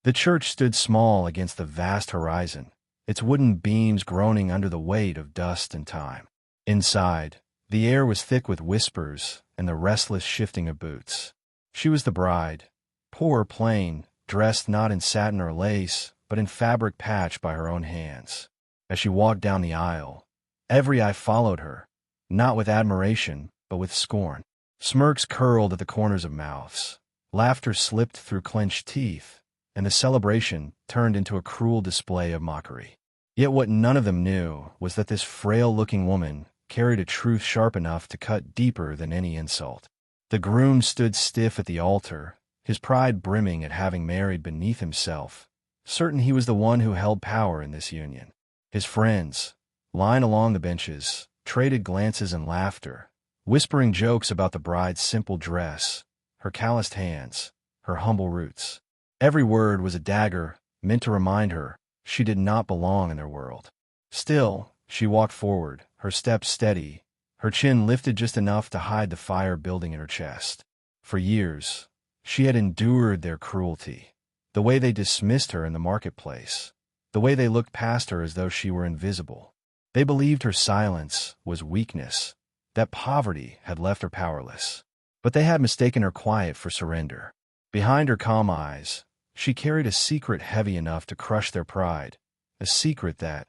The church stood small against the vast horizon, its wooden beams groaning under the weight of dust and time. Inside, the air was thick with whispers and the restless shifting of boots. She was the bride, poor, plain, dressed not in satin or lace, but in fabric patched by her own hands. As she walked down the aisle, every eye followed her, not with admiration, but with scorn. Smirks curled at the corners of mouths. Laughter slipped through clenched teeth, and the celebration turned into a cruel display of mockery. Yet what none of them knew was that this frail-looking woman carried a truth sharp enough to cut deeper than any insult. The groom stood stiff at the altar, his pride brimming at having married beneath himself, certain he was the one who held power in this union. His friends, lying along the benches, traded glances and laughter, whispering jokes about the bride's simple dress, her calloused hands, her humble roots. Every word was a dagger, meant to remind her she did not belong in their world. Still, she walked forward, her steps steady, her chin lifted just enough to hide the fire building in her chest. For years, she had endured their cruelty, the way they dismissed her in the marketplace, the way they looked past her as though she were invisible. They believed her silence was weakness, that poverty had left her powerless. But they had mistaken her quiet for surrender. Behind her calm eyes, she carried a secret heavy enough to crush their pride, a secret that,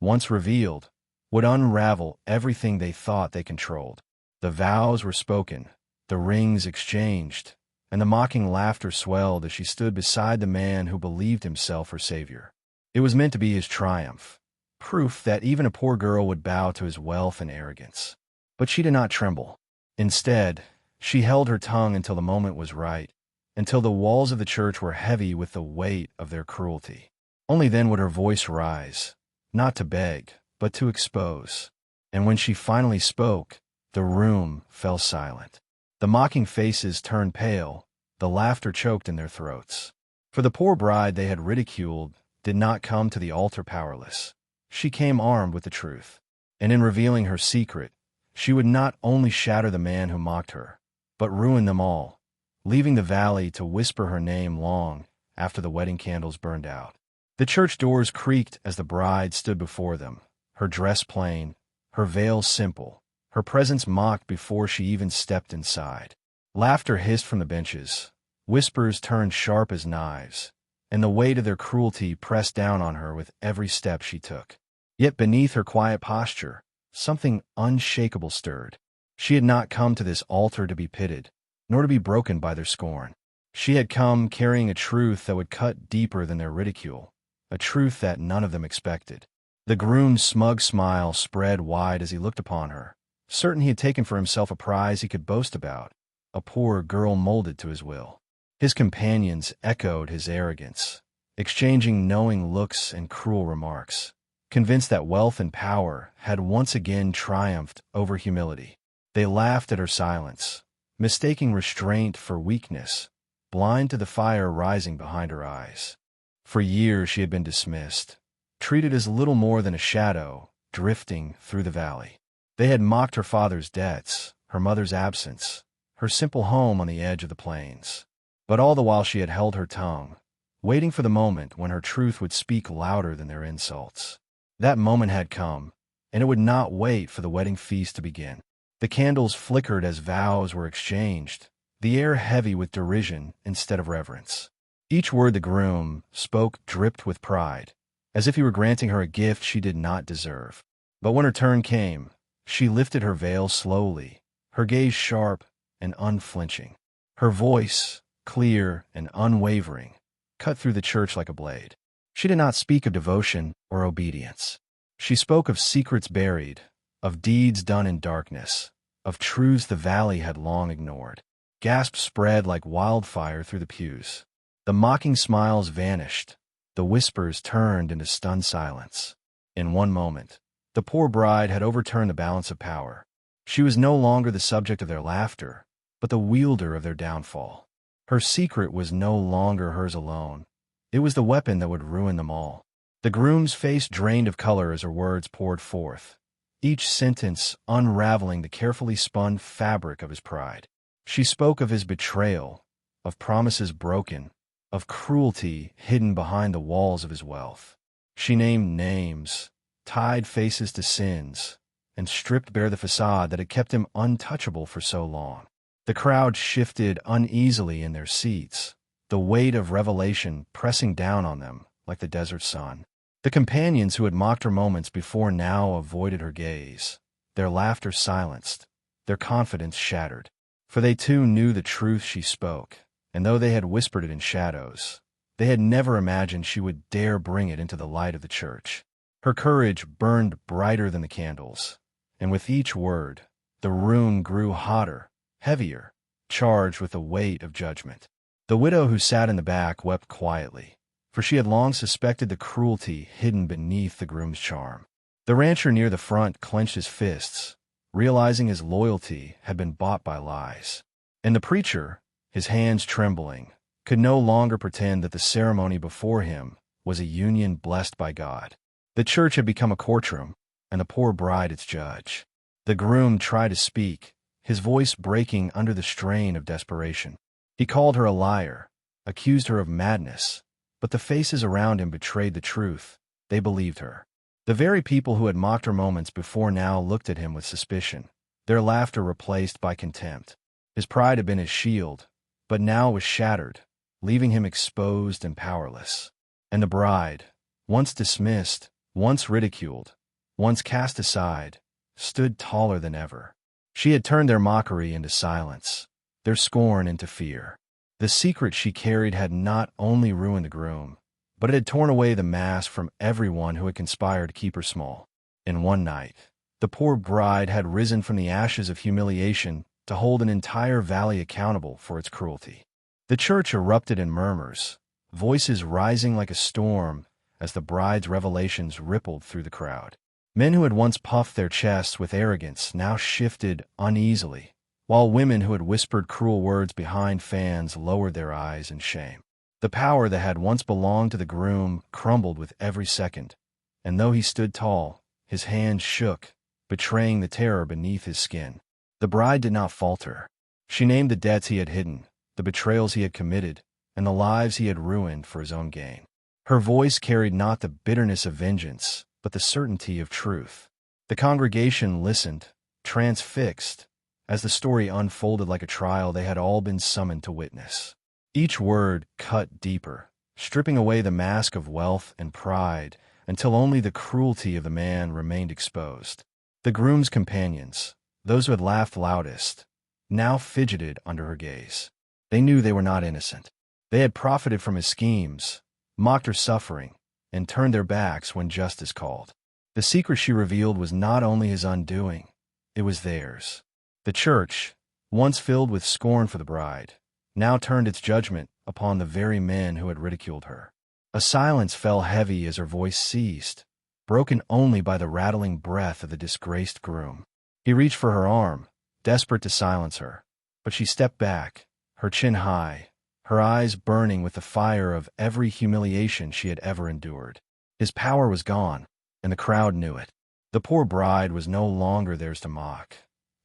once revealed, would unravel everything they thought they controlled. The vows were spoken, the rings exchanged, and the mocking laughter swelled as she stood beside the man who believed himself her savior. It was meant to be his triumph, proof that even a poor girl would bow to his wealth and arrogance. But she did not tremble. Instead, she held her tongue until the moment was right, until the walls of the church were heavy with the weight of their cruelty. Only then would her voice rise, not to beg, but to expose. And when she finally spoke, the room fell silent. The mocking faces turned pale, the laughter choked in their throats. For the poor bride they had ridiculed did not come to the altar powerless. She came armed with the truth. And in revealing her secret, she would not only shatter the man who mocked her, but ruin them all, leaving the valley to whisper her name long after the wedding candles burned out. The church doors creaked as the bride stood before them, her dress plain, her veil simple, her presence mocked before she even stepped inside. Laughter hissed from the benches, whispers turned sharp as knives, and the weight of their cruelty pressed down on her with every step she took. Yet beneath her quiet posture, something unshakable stirred. She had not come to this altar to be pitied, nor to be broken by their scorn. She had come carrying a truth that would cut deeper than their ridicule, a truth that none of them expected. The groom's smug smile spread wide as he looked upon her, certain he had taken for himself a prize he could boast about, a poor girl molded to his will. His companions echoed his arrogance, exchanging knowing looks and cruel remarks, convinced that wealth and power had once again triumphed over humility. They laughed at her silence, mistaking restraint for weakness, blind to the fire rising behind her eyes. For years she had been dismissed, treated as little more than a shadow drifting through the valley. They had mocked her father's debts, her mother's absence, her simple home on the edge of the plains. But all the while she had held her tongue, waiting for the moment when her truth would speak louder than their insults. That moment had come, and it would not wait for the wedding feast to begin. The candles flickered as vows were exchanged, the air heavy with derision instead of reverence. Each word the groom spoke dripped with pride, as if he were granting her a gift she did not deserve. But when her turn came, she lifted her veil slowly, her gaze sharp and unflinching. Her voice, clear and unwavering, cut through the church like a blade. She did not speak of devotion or obedience. She spoke of secrets buried, of deeds done in darkness, of truths the valley had long ignored. Gasps spread like wildfire through the pews. The mocking smiles vanished. The whispers turned into stunned silence. In one moment, the poor bride had overturned the balance of power. She was no longer the subject of their laughter, but the wielder of their downfall. Her secret was no longer hers alone. It was the weapon that would ruin them all. The groom's face drained of color as her words poured forth, each sentence unraveling the carefully spun fabric of his pride. She spoke of his betrayal, of promises broken, of cruelty hidden behind the walls of his wealth. She named names, tied faces to sins, and stripped bare the facade that had kept him untouchable for so long. The crowd shifted uneasily in their seats, the weight of revelation pressing down on them like the desert sun. The companions who had mocked her moments before now avoided her gaze, their laughter silenced, their confidence shattered. For they too knew the truth she spoke, and though they had whispered it in shadows, they had never imagined she would dare bring it into the light of the church. Her courage burned brighter than the candles, and with each word, the room grew hotter, heavier, charged with the weight of judgment. The widow who sat in the back wept quietly, for she had long suspected the cruelty hidden beneath the groom's charm. The rancher near the front clenched his fists, realizing his loyalty had been bought by lies. And the preacher, his hands trembling, could no longer pretend that the ceremony before him was a union blessed by God. The church had become a courtroom, and the poor bride its judge. The groom tried to speak, his voice breaking under the strain of desperation. He called her a liar, accused her of madness, but the faces around him betrayed the truth. They believed her. The very people who had mocked her moments before now looked at him with suspicion, their laughter replaced by contempt. His pride had been his shield, but now was shattered, leaving him exposed and powerless. And the bride, once dismissed, once ridiculed, once cast aside, stood taller than ever. She had turned their mockery into silence, their scorn into fear. The secret she carried had not only ruined the groom, but it had torn away the mask from everyone who had conspired to keep her small. In one night, the poor bride had risen from the ashes of humiliation to hold an entire valley accountable for its cruelty. The church erupted in murmurs, voices rising like a storm as the bride's revelations rippled through the crowd. Men who had once puffed their chests with arrogance now shifted uneasily, while women who had whispered cruel words behind fans lowered their eyes in shame. The power that had once belonged to the groom crumbled with every second, and though he stood tall, his hands shook, betraying the terror beneath his skin. The bride did not falter. She named the debts he had hidden, the betrayals he had committed, and the lives he had ruined for his own gain. Her voice carried not the bitterness of vengeance, but the certainty of truth. The congregation listened, transfixed, as the story unfolded like a trial they had all been summoned to witness. Each word cut deeper, stripping away the mask of wealth and pride until only the cruelty of the man remained exposed. The groom's companions, those who had laughed loudest, now fidgeted under her gaze. They knew they were not innocent. They had profited from his schemes, mocked her suffering, and turned their backs when justice called. The secret she revealed was not only his undoing, it was theirs. The church, once filled with scorn for the bride, now turned its judgment upon the very men who had ridiculed her. A silence fell heavy as her voice ceased, broken only by the rattling breath of the disgraced groom. He reached for her arm, desperate to silence her, but she stepped back, her chin high, her eyes burning with the fire of every humiliation she had ever endured. His power was gone, and the crowd knew it. The poor bride was no longer theirs to mock.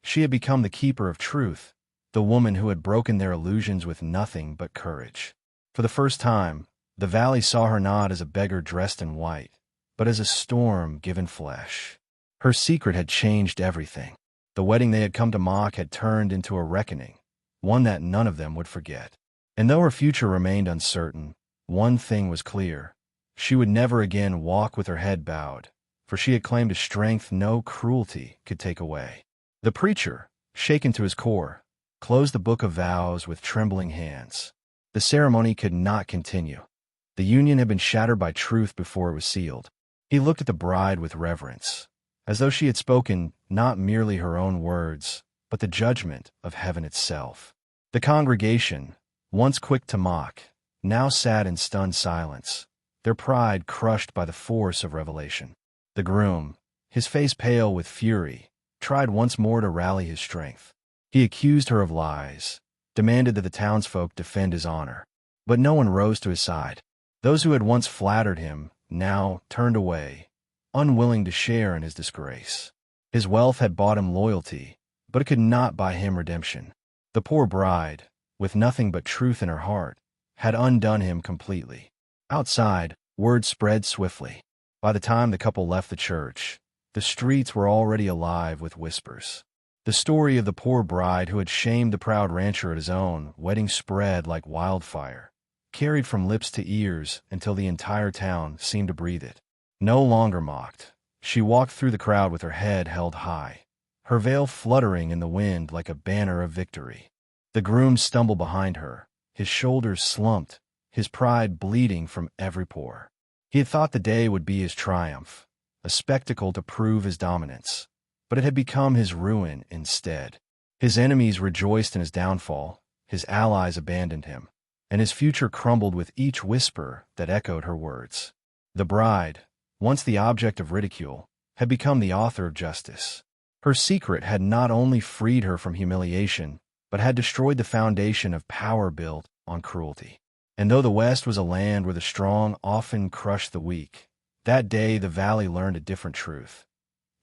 She had become the keeper of truth, the woman who had broken their illusions with nothing but courage. For the first time, the valley saw her not as a beggar dressed in white, but as a storm given flesh. Her secret had changed everything. The wedding they had come to mock had turned into a reckoning, one that none of them would forget. And though her future remained uncertain, one thing was clear. She would never again walk with her head bowed, for she had claimed a strength no cruelty could take away. The preacher, shaken to his core, closed the book of vows with trembling hands. The ceremony could not continue. The union had been shattered by truth before it was sealed. He looked at the bride with reverence, as though she had spoken not merely her own words, but the judgment of heaven itself. The congregation, once quick to mock, now sat in stunned silence, their pride crushed by the force of revelation. The groom, his face pale with fury, tried once more to rally his strength. He accused her of lies, demanded that the townsfolk defend his honor. But no one rose to his side. Those who had once flattered him now turned away, unwilling to share in his disgrace. His wealth had bought him loyalty, but it could not buy him redemption. The poor bride, with nothing but truth in her heart, had undone him completely. Outside, word spread swiftly. By the time the couple left the church, the streets were already alive with whispers. The story of the poor bride who had shamed the proud rancher at his own wedding spread like wildfire, carried from lips to ears until the entire town seemed to breathe it. No longer mocked, she walked through the crowd with her head held high, her veil fluttering in the wind like a banner of victory. The groom stumbled behind her, his shoulders slumped, his pride bleeding from every pore. He had thought the day would be his triumph, a spectacle to prove his dominance, but it had become his ruin instead. His enemies rejoiced in his downfall, his allies abandoned him, and his future crumbled with each whisper that echoed her words. The bride, once the object of ridicule, had become the author of justice. Her secret had not only freed her from humiliation, but had destroyed the foundation of power built on cruelty. And though the West was a land where the strong often crushed the weak, that day the valley learned a different truth.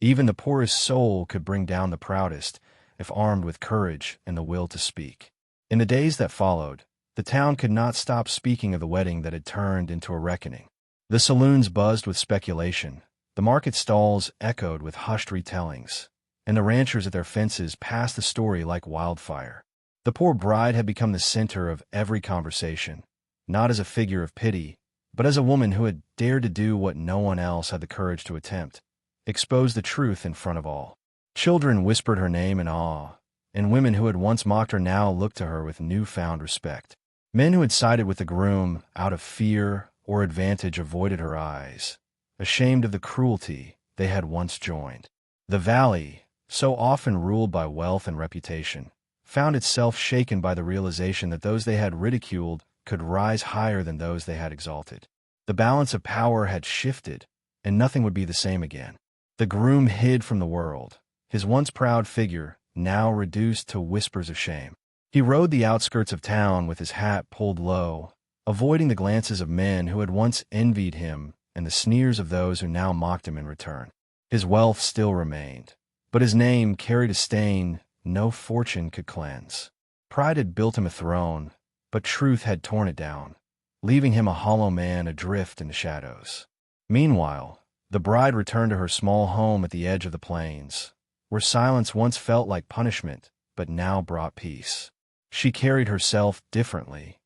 Even the poorest soul could bring down the proudest, if armed with courage and the will to speak. In the days that followed, the town could not stop speaking of the wedding that had turned into a reckoning. The saloons buzzed with speculation, the market stalls echoed with hushed retellings, and the ranchers at their fences passed the story like wildfire. The poor bride had become the center of every conversation, not as a figure of pity, but as a woman who had dared to do what no one else had the courage to attempt, expose the truth in front of all. Children whispered her name in awe, and women who had once mocked her now looked to her with newfound respect. Men who had sided with the groom out of fear or advantage avoided her eyes, ashamed of the cruelty they had once joined. The valley, so often ruled by wealth and reputation, found itself shaken by the realization that those they had ridiculed could rise higher than those they had exalted. The balance of power had shifted, and nothing would be the same again. The groom hid from the world, his once proud figure now reduced to whispers of shame. He rode the outskirts of town with his hat pulled low, avoiding the glances of men who had once envied him and the sneers of those who now mocked him in return. His wealth still remained, but his name carried a stain no fortune could cleanse. Pride had built him a throne, but truth had torn it down, leaving him a hollow man adrift in the shadows. Meanwhile, the bride returned to her small home at the edge of the plains, where silence once felt like punishment, but now brought peace. She carried herself differently,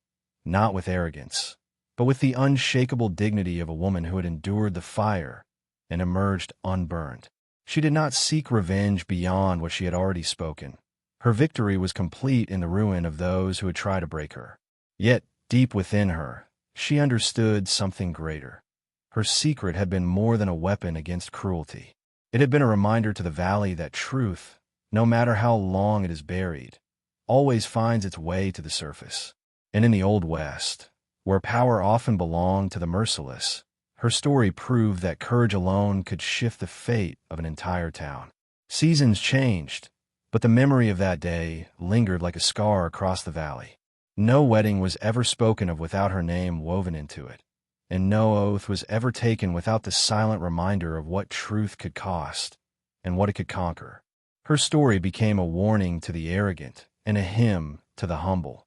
not with arrogance, but with the unshakable dignity of a woman who had endured the fire and emerged unburned. She did not seek revenge beyond what she had already spoken. Her victory was complete in the ruin of those who had tried to break her. Yet, deep within her, she understood something greater. Her secret had been more than a weapon against cruelty. It had been a reminder to the valley that truth, no matter how long it is buried, always finds its way to the surface. And in the Old West, where power often belonged to the merciless, her story proved that courage alone could shift the fate of an entire town. Seasons changed, but the memory of that day lingered like a scar across the valley. No wedding was ever spoken of without her name woven into it, and no oath was ever taken without the silent reminder of what truth could cost and what it could conquer. Her story became a warning to the arrogant and a hymn to the humble,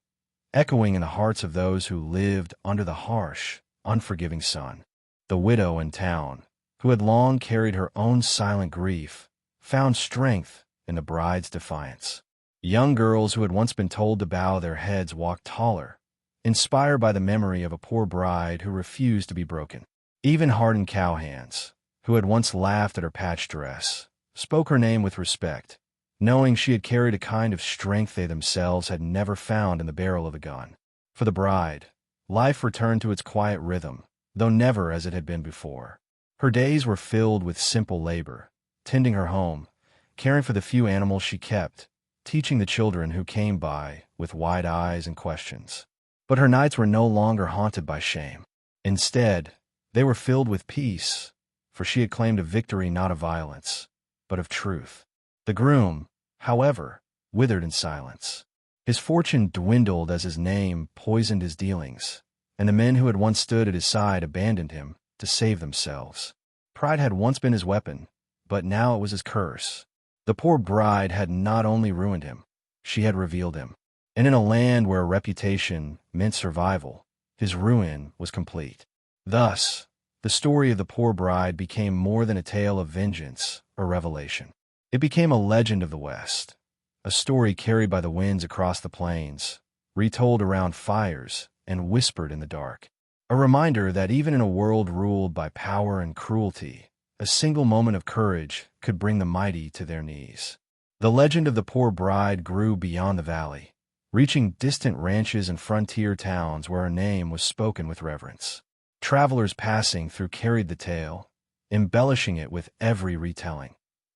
echoing in the hearts of those who lived under the harsh, unforgiving sun. The widow in town, who had long carried her own silent grief, found strength in the bride's defiance. Young girls who had once been told to bow their heads walked taller, inspired by the memory of a poor bride who refused to be broken. Even hardened cowhands, who had once laughed at her patched dress, spoke her name with respect, knowing she had carried a kind of strength they themselves had never found in the barrel of a gun. For the bride, life returned to its quiet rhythm, though never as it had been before. Her days were filled with simple labor, tending her home, caring for the few animals she kept, teaching the children who came by with wide eyes and questions. But her nights were no longer haunted by shame. Instead, they were filled with peace, for she had claimed a victory not of violence, but of truth. The groom, however, withered in silence. His fortune dwindled as his name poisoned his dealings, and the men who had once stood at his side abandoned him to save themselves. Pride had once been his weapon, but now it was his curse. The poor bride had not only ruined him, she had revealed him. And in a land where reputation meant survival, his ruin was complete. Thus, the story of the poor bride became more than a tale of vengeance or revelation. It became a legend of the West, a story carried by the winds across the plains, retold around fires and whispered in the dark. A reminder that even in a world ruled by power and cruelty, a single moment of courage could bring the mighty to their knees. The legend of the poor bride grew beyond the valley, reaching distant ranches and frontier towns where her name was spoken with reverence. Travelers passing through carried the tale, embellishing it with every retelling,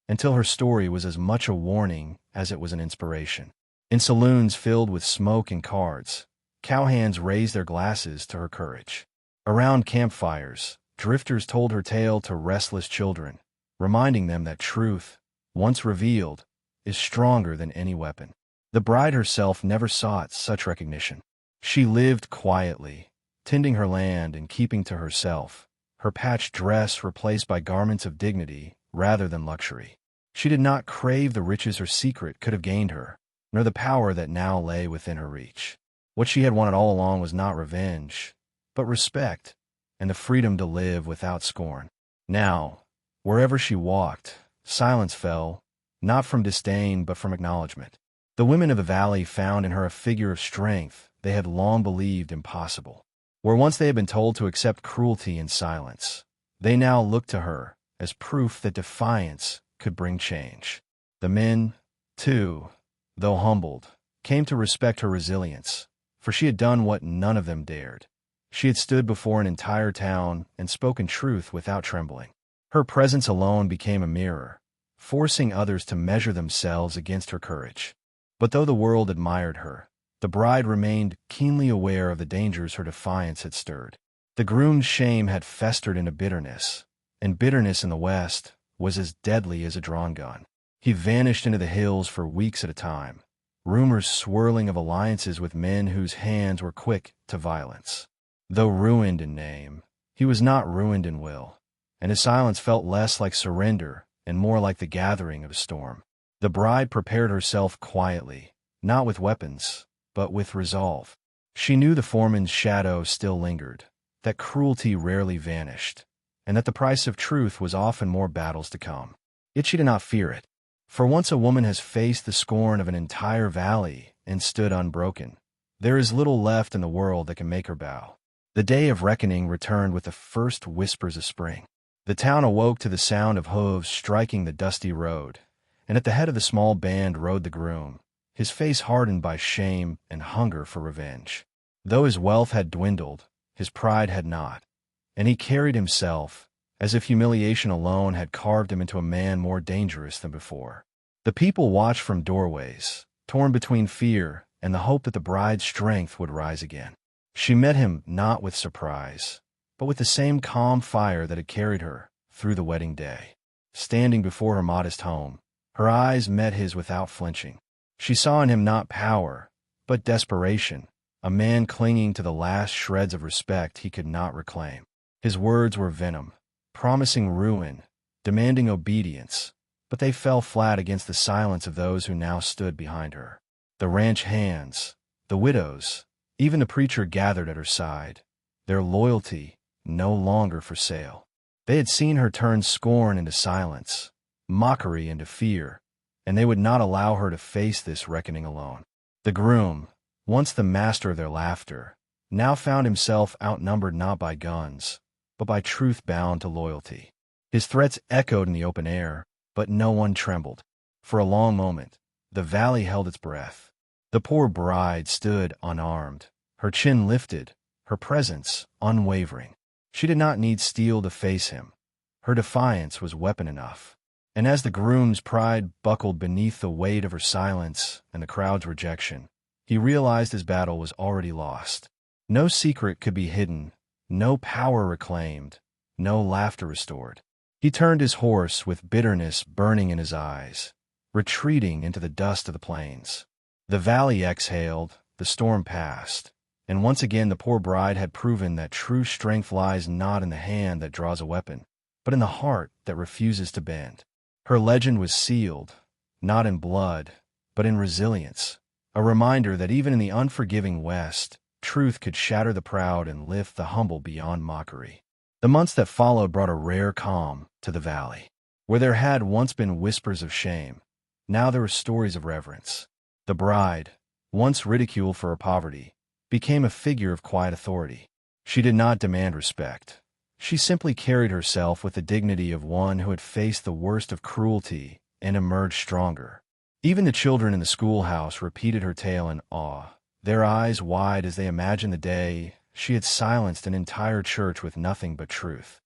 until her story was as much a warning as it was an inspiration. In saloons filled with smoke and cards, cowhands raised their glasses to her courage. Around campfires, drifters told her tale to restless children, reminding them that truth, once revealed, is stronger than any weapon. The bride herself never sought such recognition. She lived quietly, tending her land and keeping to herself, her patched dress replaced by garments of dignity rather than luxury. She did not crave the riches her secret could have gained her, nor the power that now lay within her reach. What she had wanted all along was not revenge, but respect, and the freedom to live without scorn. Now, wherever she walked, silence fell, not from disdain but from acknowledgement. The women of the valley found in her a figure of strength they had long believed impossible. Where once they had been told to accept cruelty in silence, they now looked to her as proof that defiance could bring change. The men, too, though humbled, came to respect her resilience, for she had done what none of them dared. She had stood before an entire town and spoken truth without trembling. Her presence alone became a mirror, forcing others to measure themselves against her courage. But though the world admired her, the bride remained keenly aware of the dangers her defiance had stirred. The groom's shame had festered into bitterness, and bitterness in the West was as deadly as a drawn gun. He vanished into the hills for weeks at a time, rumors swirling of alliances with men whose hands were quick to violence. Though ruined in name, he was not ruined in will, and his silence felt less like surrender and more like the gathering of a storm. The bride prepared herself quietly, not with weapons, but with resolve. She knew the foreman's shadow still lingered, that cruelty rarely vanished, and that the price of truth was often more battles to come. Yet she did not fear it. For once a woman has faced the scorn of an entire valley and stood unbroken, there is little left in the world that can make her bow. The day of reckoning returned with the first whispers of spring. The town awoke to the sound of hooves striking the dusty road, and at the head of the small band rode the groom, his face hardened by shame and hunger for revenge. Though his wealth had dwindled, his pride had not, and he carried himself as if humiliation alone had carved him into a man more dangerous than before. The people watched from doorways, torn between fear and the hope that the bride's strength would rise again. She met him not with surprise, but with the same calm fire that had carried her through the wedding day. Standing before her modest home, her eyes met his without flinching. She saw in him not power, but desperation, a man clinging to the last shreds of respect he could not reclaim. His words were venom, promising ruin, demanding obedience, but they fell flat against the silence of those who now stood behind her. The ranch hands, the widows, even the preacher gathered at her side, their loyalty no longer for sale. They had seen her turn scorn into silence, mockery into fear, and they would not allow her to face this reckoning alone. The groom, once the master of their laughter, now found himself outnumbered not by guns, but by truth bound to loyalty. His threats echoed in the open air, but no one trembled. For a long moment, the valley held its breath. The poor bride stood unarmed, her chin lifted, her presence unwavering. She did not need steel to face him. Her defiance was weapon enough. And as the groom's pride buckled beneath the weight of her silence and the crowd's rejection, he realized his battle was already lost. No secret could be hidden, no power reclaimed, no laughter restored. He turned his horse with bitterness burning in his eyes, retreating into the dust of the plains. The valley exhaled, the storm passed, and once again the poor bride had proven that true strength lies not in the hand that draws a weapon, but in the heart that refuses to bend. Her legend was sealed, not in blood, but in resilience, a reminder that even in the unforgiving West, truth could shatter the proud and lift the humble beyond mockery. The months that followed brought a rare calm to the valley. Where there had once been whispers of shame, now there were stories of reverence. The bride, once ridiculed for her poverty, became a figure of quiet authority. She did not demand respect. She simply carried herself with the dignity of one who had faced the worst of cruelty and emerged stronger. Even the children in the schoolhouse repeated her tale in awe, their eyes wide as they imagined the day she had silenced an entire church with nothing but truth.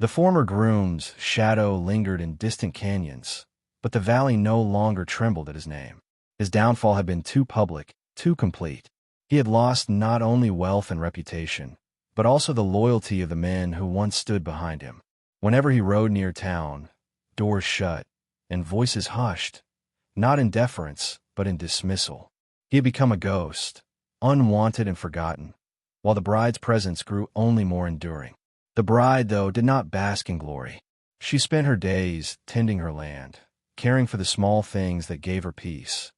The former groom's shadow lingered in distant canyons, but the valley no longer trembled at his name. His downfall had been too public, too complete. He had lost not only wealth and reputation, but also the loyalty of the men who once stood behind him. Whenever he rode near town, doors shut, and voices hushed, not in deference, but in dismissal. He had become a ghost, unwanted and forgotten, while the bride's presence grew only more enduring. The bride, though, did not bask in glory. She spent her days tending her land, caring for the small things that gave her peace.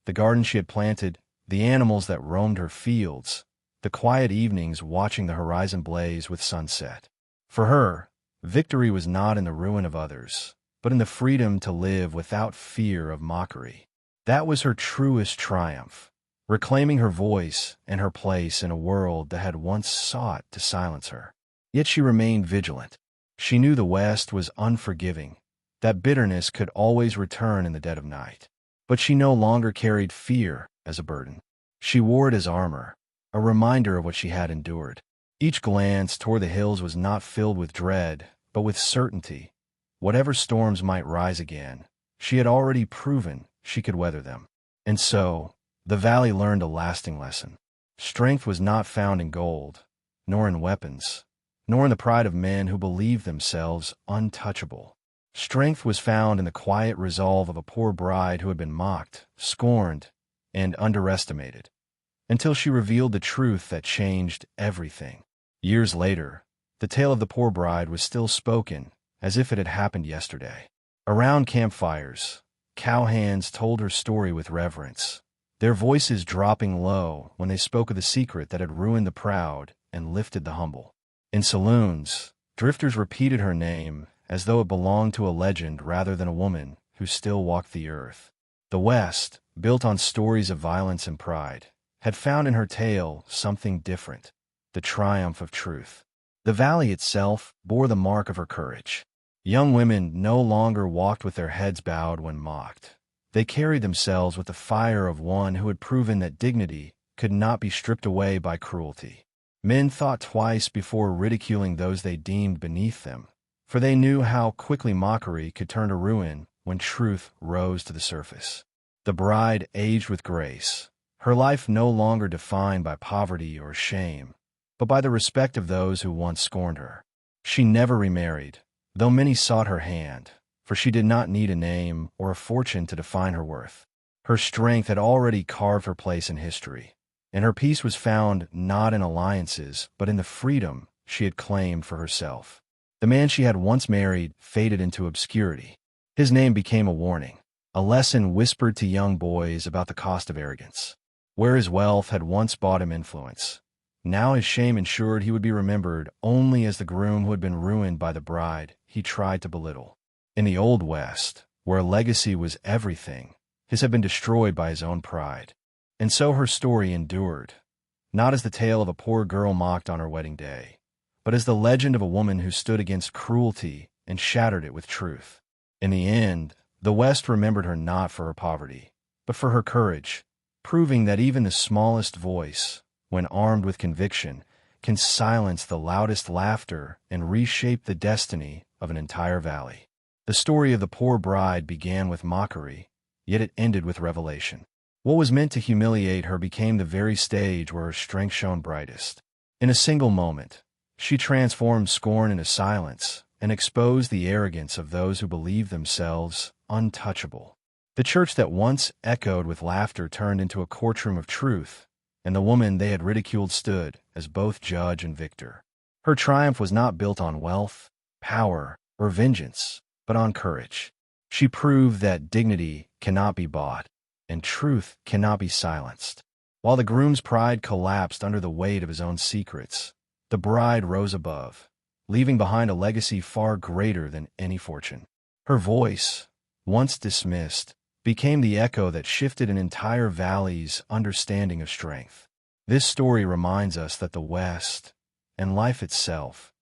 The garden she had planted, the animals that roamed her fields, the quiet evenings watching the horizon blaze with sunset. For her, victory was not in the ruin of others, but in the freedom to live without fear of mockery. That was her truest triumph, reclaiming her voice and her place in a world that had once sought to silence her. Yet she remained vigilant. She knew the West was unforgiving, that bitterness could always return in the dead of night. But she no longer carried fear as a burden. She wore it as armor, a reminder of what she had endured. Each glance toward the hills was not filled with dread, but with certainty. Whatever storms might rise again, she had already proven she could weather them. And so, the valley learned a lasting lesson. Strength was not found in gold, nor in weapons, nor in the pride of men who believed themselves untouchable. Strength was found in the quiet resolve of a poor bride who had been mocked, scorned, and underestimated, until she revealed the truth that changed everything. Years later, the tale of the poor bride was still spoken, as if it had happened yesterday. Around campfires, cowhands told her story with reverence, their voices dropping low when they spoke of the secret that had ruined the proud and lifted the humble. In saloons, drifters repeated her name as though it belonged to a legend rather than a woman who still walked the earth. The West, built on stories of violence and pride, had found in her tale something different, the triumph of truth. The valley itself bore the mark of her courage. Young women no longer walked with their heads bowed when mocked. They carried themselves with the fire of one who had proven that dignity could not be stripped away by cruelty. Men thought twice before ridiculing those they deemed beneath them, for they knew how quickly mockery could turn to ruin when truth rose to the surface. The bride aged with grace, her life no longer defined by poverty or shame, but by the respect of those who once scorned her. She never remarried, though many sought her hand, for she did not need a name or a fortune to define her worth. Her strength had already carved her place in history, and her peace was found not in alliances, but in the freedom she had claimed for herself. The man she had once married faded into obscurity. His name became a warning, a lesson whispered to young boys about the cost of arrogance. Where his wealth had once bought him influence, now his shame ensured he would be remembered only as the groom who had been ruined by the bride he tried to belittle. In the Old West, where legacy was everything, his had been destroyed by his own pride. And so her story endured, not as the tale of a poor girl mocked on her wedding day, but as the legend of a woman who stood against cruelty and shattered it with truth. In the end, the West remembered her not for her poverty, but for her courage, proving that even the smallest voice, when armed with conviction, can silence the loudest laughter and reshape the destiny of an entire valley. The story of the poor bride began with mockery, yet it ended with revelation. What was meant to humiliate her became the very stage where her strength shone brightest. In a single moment, she transformed scorn into silence and exposed the arrogance of those who believed themselves untouchable. The church that once echoed with laughter turned into a courtroom of truth, and the woman they had ridiculed stood as both judge and victor. Her triumph was not built on wealth, power, or vengeance, but on courage. She proved that dignity cannot be bought, and truth cannot be silenced. While the groom's pride collapsed under the weight of his own secrets, the bride rose above, leaving behind a legacy far greater than any fortune. Her voice, once dismissed, became the echo that shifted an entire valley's understanding of strength. This story reminds us that the West, and life itself,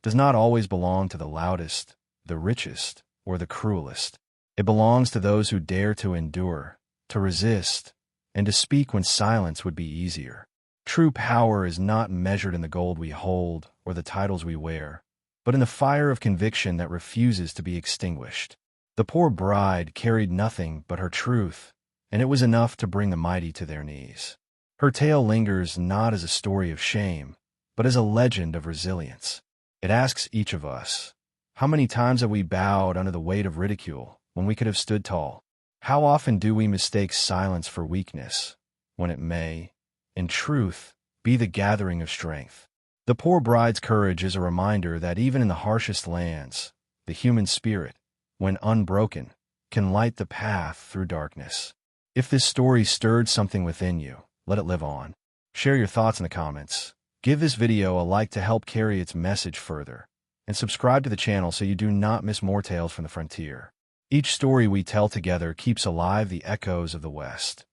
does not always belong to the loudest, the richest, or the cruelest. It belongs to those who dare to endure, to resist, and to speak when silence would be easier. True power is not measured in the gold we hold or the titles we wear, but in the fire of conviction that refuses to be extinguished. The poor bride carried nothing but her truth, and it was enough to bring the mighty to their knees. Her tale lingers not as a story of shame, but as a legend of resilience. It asks each of us, how many times have we bowed under the weight of ridicule when we could have stood tall? How often do we mistake silence for weakness, when it may, in truth, be the gathering of strength? The poor bride's courage is a reminder that even in the harshest lands, the human spirit, when unbroken, can light the path through darkness. If this story stirred something within you, let it live on. Share your thoughts in the comments. Give this video a like to help carry its message further, and subscribe to the channel so you do not miss more tales from the frontier. Each story we tell together keeps alive the echoes of the West.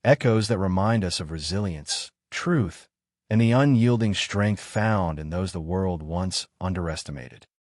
Echoes that remind us of resilience, truth, and the unyielding strength found in those the world once underestimated.